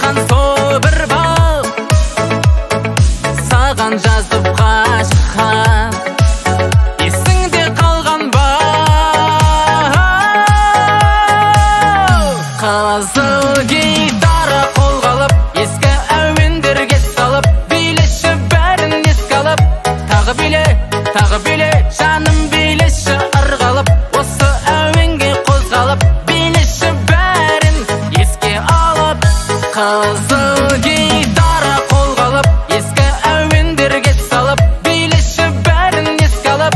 ашқан со бір бал, саған жазып ғашық хат, есіңде қалған ба? Қызыл гитара қолға алып, ескі әуендерге салып, билеші бәрін еске алып, тағы биле, жаным билеші ырғалып, осы әуенге қозғалып, билеші бәрін еске алып. Қызыл гитара қолға алып, ескі әуендерге салып, билеші бәрін еске алып,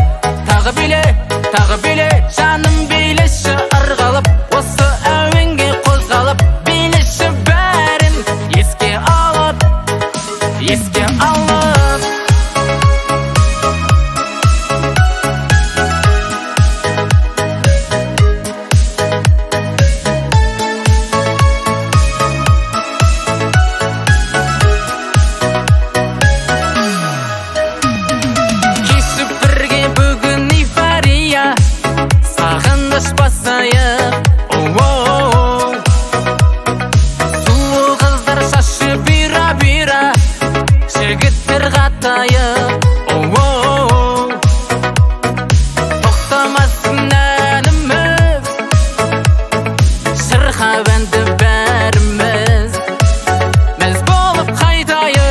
тағы биле, жаным билеші ырғалып, осы әуенге қозғалып, билеші бәрін еске алып, еске алып. Кешіп бірге бүгін эйфория, сағыныш басайық. Сұлу қыздар шашы бира-бира, жігіттер қатайық. Тоқтамасын әніміз, шырқап әнді бәріміз, біз болып қайтайық.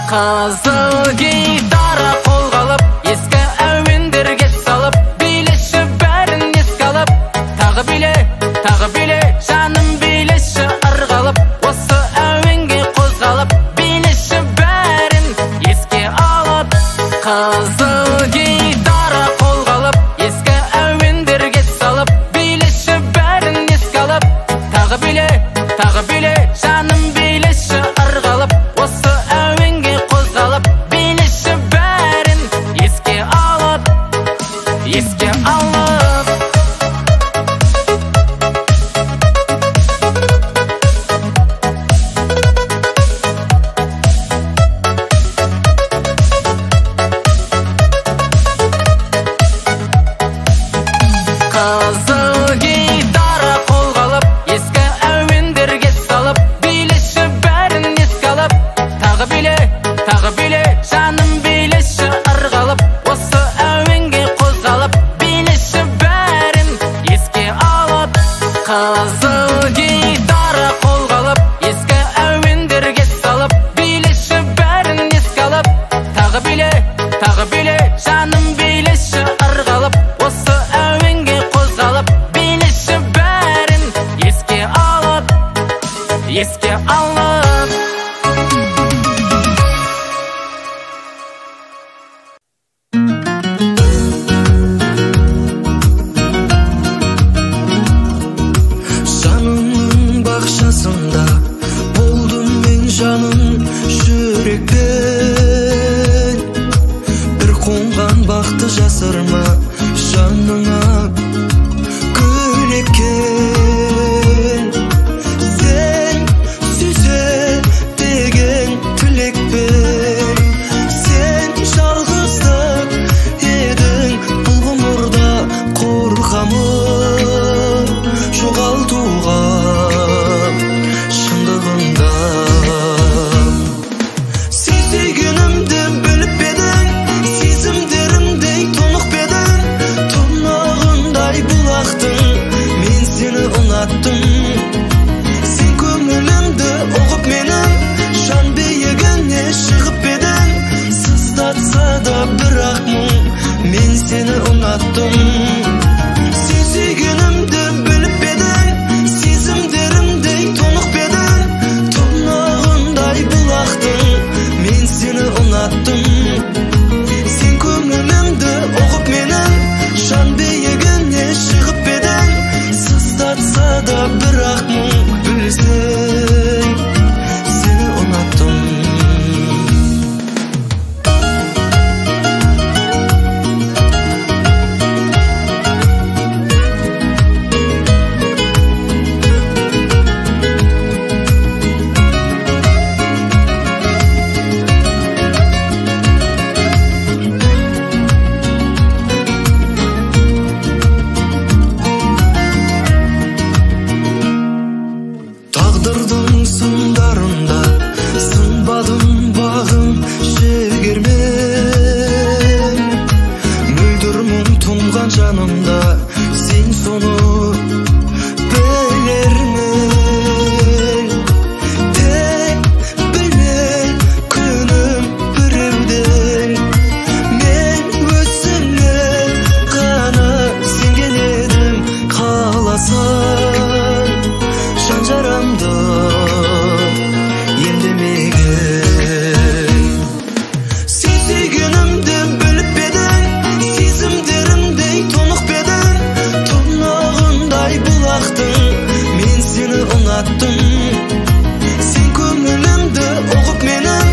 Қызыл гитара қолға алып, ескі әуендерге салып, билеші бәрін еске алып, тағы биле, жаным билеші ырғалып, осы әуенге қозғалып, билеші бәрін еске алып. Қызыл гитара қолға алып, ескі әуендерге салып, билеші бәрін еске алып, тағы биле, жаным билеші ырғалып, осы әуенге қозғалып, билеші бәрін еске алып, еске алып. Қызыл гитара қолға алып, ескі әуендерге салып, билеші бәрін еске алып, тағы биле, жаным билеші ырғалып, осы әуенге қозғалып, билеші бәрін еске алып. Қызыл гитара қолға алып, ескі әуендерге салып, билеші бәрін еске алып, тағы биле, жаным билеші ырғалып, осы әуенге қозғалып, билеші бәрін еске алып, еске алып. Жанымның бақшасында болдым мен жаным жүрекпен, бір қонған бақты жасырма жаныңа гүл еккен. Сен sonu belermin tek bile günüm birivdir men özüne gana singen edim kalasan şanjaramda yendemegin sizi günümde bölüp bedin sizimderimdey tonuq bedin tonağınday bulaktın men seni unattım sen köngülümde oğup menin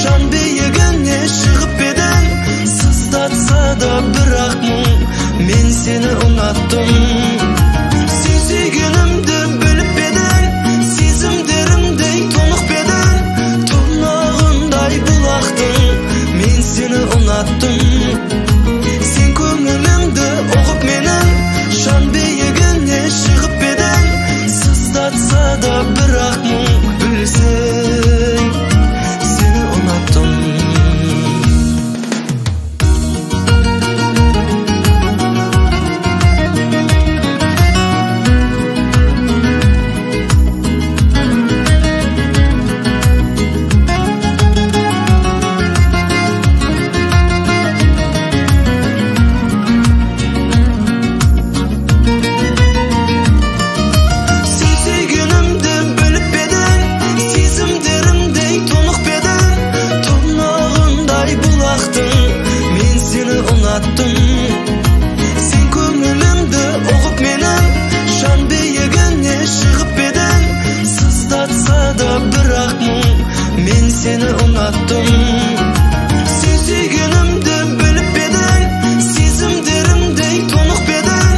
şan beyigine шығып bedin sızdatsa da bırak мұң men seni unattım sizi günümde bölüp bedin sizimderimdey tonuq bedin tonağınday bulaktın men seni unattım sen köngülümde oğup menin şan beyigine шығып bedin sızdatsa da bırak мұң bilsең seni unattım sizi günümde bölüp bedin sizimderimdey tonuq bedin tonağınday bulaktın men seni unattım sen köngülümde oğup menin şan beyigine шығып bedin sızdatsa da bırak мұң men seni unattım sizi günümde bölüp bedin sizimderimdey tonuq bedin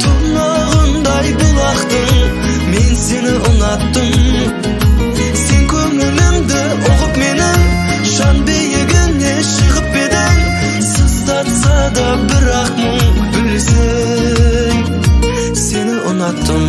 tonağınday bulaktın men seni unattım sen köngülümde oğup menin şan beyigine шығып bedin sızdatsa da bırak мұң bilsең seni unattım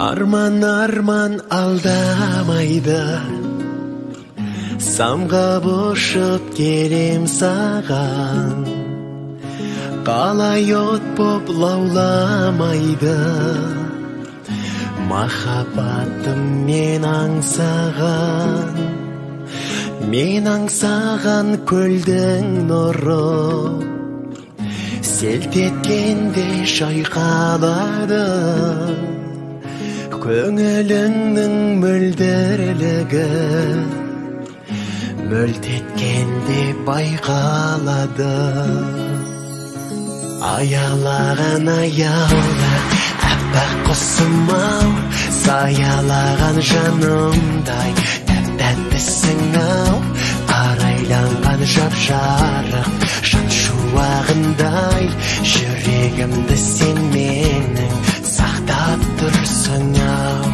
Arman arman aldamaydı Самға boşup келем саған Қалай от боп лауламайды Махаббатым мен аңсаған Мен аңсаған көлдің нұры Селт еткенде шайқалады Көңіліңнің мөлдірлігі Мөлт еткенде байқалады Аялаған аяула Әппақ құсым-ау Саялаған жанымдай Тәп-тәттісің-ау Арайланған жап-жарық Жан шуағындай Жүрегімді сен менің Сақтап тұрсың-ау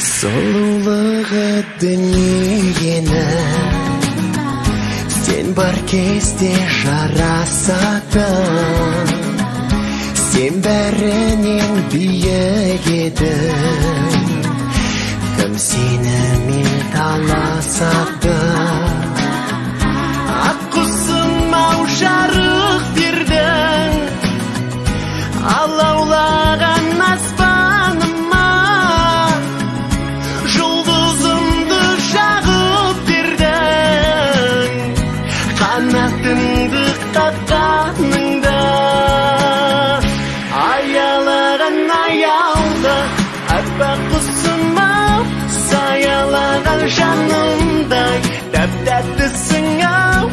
Сұлулығы дүниені Сен бар кезде жарасатын Сен бәрінен биік едің Кім сенімен таласады Ақ құсым-ау жарық бердің Алаулаған аспаныма Жұлдызымды жағып бердің Қанатыңды қаққаныңда Аялаған аялда Әппақ құсым-ау Саялаған жанымдай Тәп-тәттісің-ау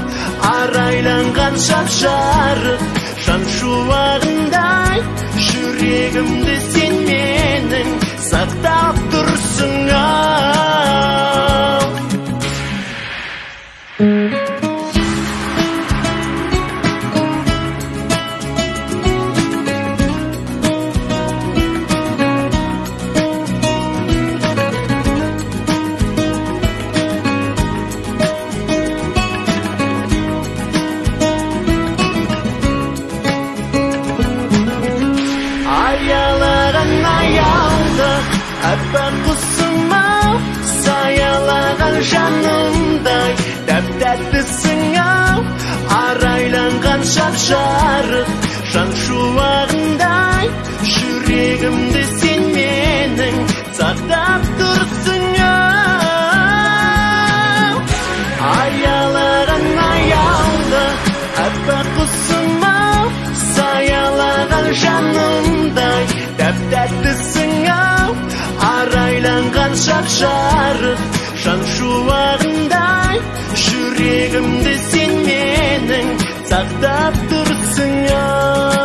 Арайланған жап-жарық Жан шуағындай Жүрегімді сен менің Сақтап тұрсың-ау жанымдай дәп-дәттісің-ау арайланған шап-жарық жан шуағындай жүрегімді сен менің сақтап тұрсың-ау аялаған аялды аппақ құсым-ау саялаған жанымдай дәп-дәттісің-ау арайланған шап-жарық жан шуағындай жүрегімді сен менің сақтап тұрсың-ау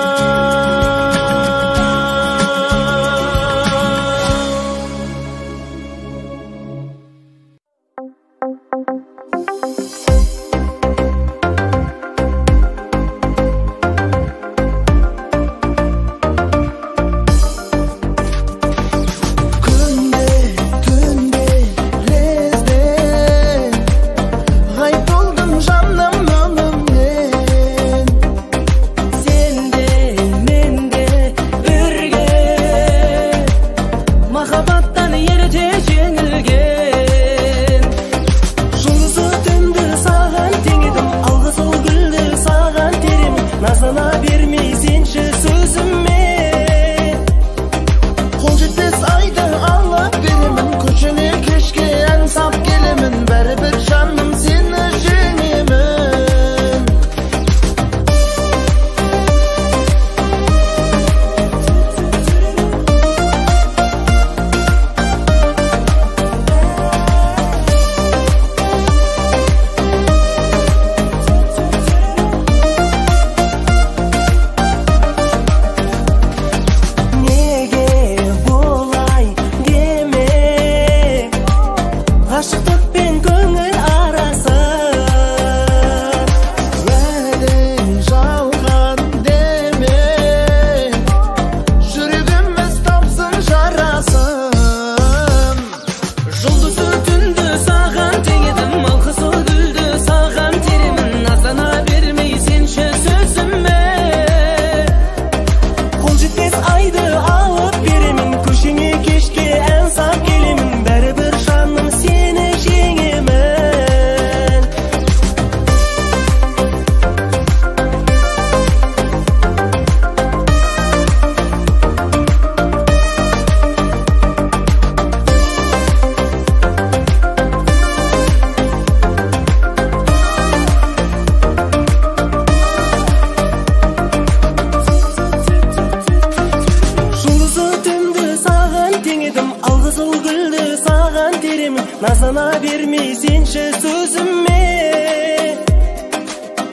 назана бермей сенші сөзіме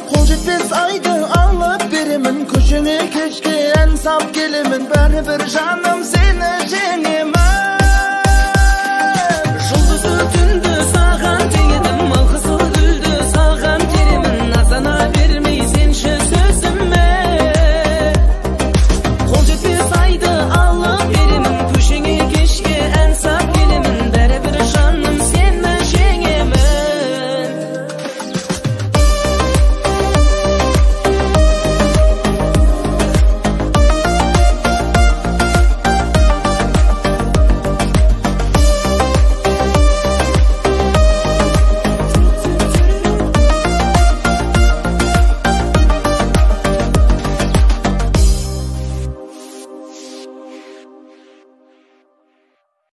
қол жетпес айды алып беремін көшеңе кешке ән сап келемін бәрібір жаным сені жеңемін